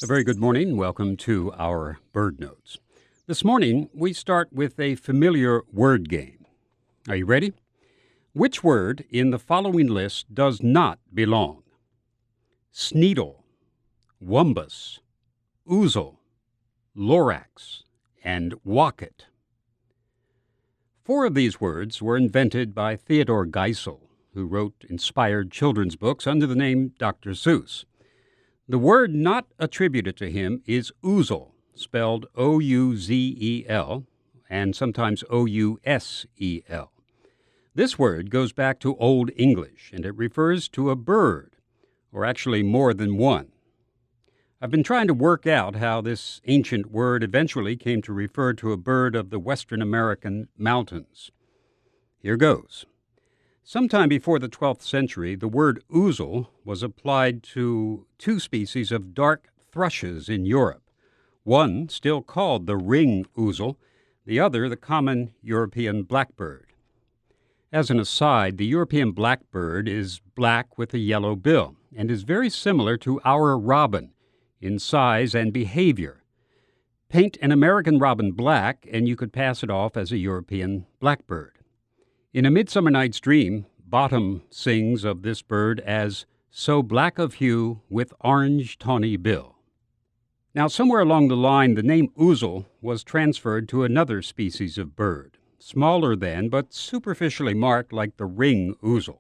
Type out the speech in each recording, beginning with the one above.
A very good morning. Welcome to our Bird Notes. This morning, we start with a familiar word game. Are you ready? Which word in the following list does not belong? Sneedle, wumbus, ouzel, lorax, and wocket. 4 of these words were invented by Theodore Geisel, who wrote inspired children's books under the name Dr. Seuss. The word not attributed to him is ouzel, spelled O-U-Z-E-L, and sometimes O-U-S-E-L. This word goes back to Old English, and it refers to a bird, or actually more than one. I've been trying to work out how this ancient word eventually came to refer to a bird of the Western American mountains. Here goes. Sometime before the 12th century, the word ouzel was applied to 2 species of dark thrushes in Europe, one still called the ring ouzel, the other the common European blackbird. As an aside, the European blackbird is black with a yellow bill and is very similar to our robin in size and behavior. Paint an American robin black and you could pass it off as a European blackbird. In A Midsummer Night's Dream, Bottom sings of this bird as so black of hue with orange tawny bill. Now, somewhere along the line, the name ouzel was transferred to another species of bird, smaller than but superficially marked like the ring ouzel.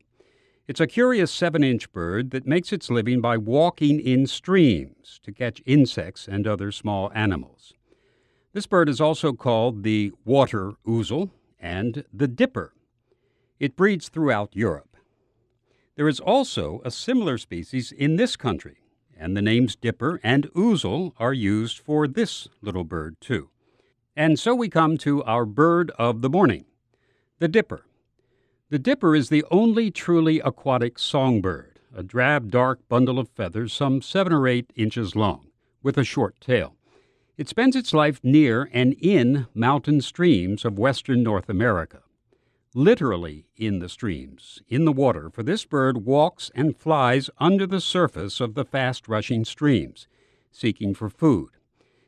It's a curious 7-inch bird that makes its living by walking in streams to catch insects and other small animals. This bird is also called the water ouzel and the dipper. It breeds throughout Europe. There is also a similar species in this country, and the names dipper and ouzel are used for this little bird, too. And so we come to our bird of the morning, the dipper. The dipper is the only truly aquatic songbird, a drab, dark bundle of feathers some 7 or 8 inches long, with a short tail. It spends its life near and in mountain streams of western North America. Literally in the streams, in the water, for this bird walks and flies under the surface of the fast-rushing streams, seeking for food.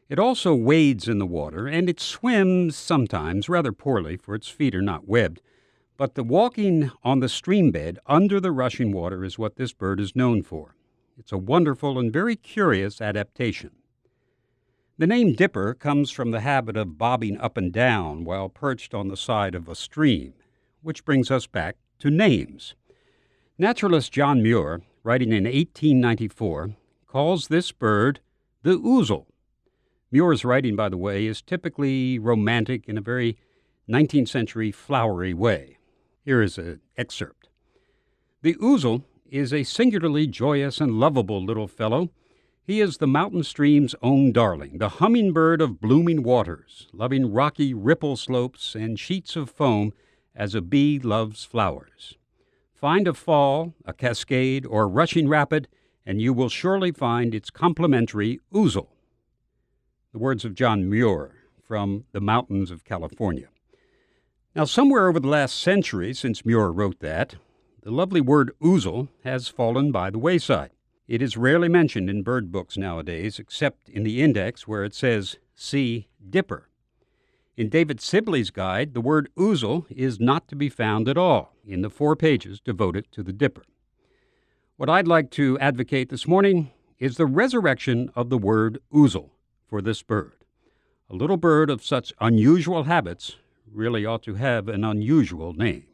It also wades in the water, and it swims sometimes rather poorly, for its feet are not webbed. But the walking on the stream bed under the rushing water is what this bird is known for. It's a wonderful and very curious adaptation. The name dipper comes from the habit of bobbing up and down while perched on the side of a stream, which brings us back to names. Naturalist John Muir, writing in 1894, calls this bird the ouzel. Muir's writing, by the way, is typically romantic in a very 19th century flowery way. Here is an excerpt. The ouzel is a singularly joyous and lovable little fellow. He is the mountain stream's own darling, the hummingbird of blooming waters, loving rocky ripple slopes and sheets of foam as a bee loves flowers. Find a fall, a cascade, or a rushing rapid, and you will surely find its complementary ouzel. The words of John Muir from the mountains of California. Now, somewhere over the last century since Muir wrote that, the lovely word ouzel has fallen by the wayside. It is rarely mentioned in bird books nowadays, except in the index where it says, "See dipper." In David Sibley's guide, the word ouzel is not to be found at all in the 4 pages devoted to the dipper. What I'd like to advocate this morning is the resurrection of the word ouzel for this bird. A little bird of such unusual habits really ought to have an unusual name.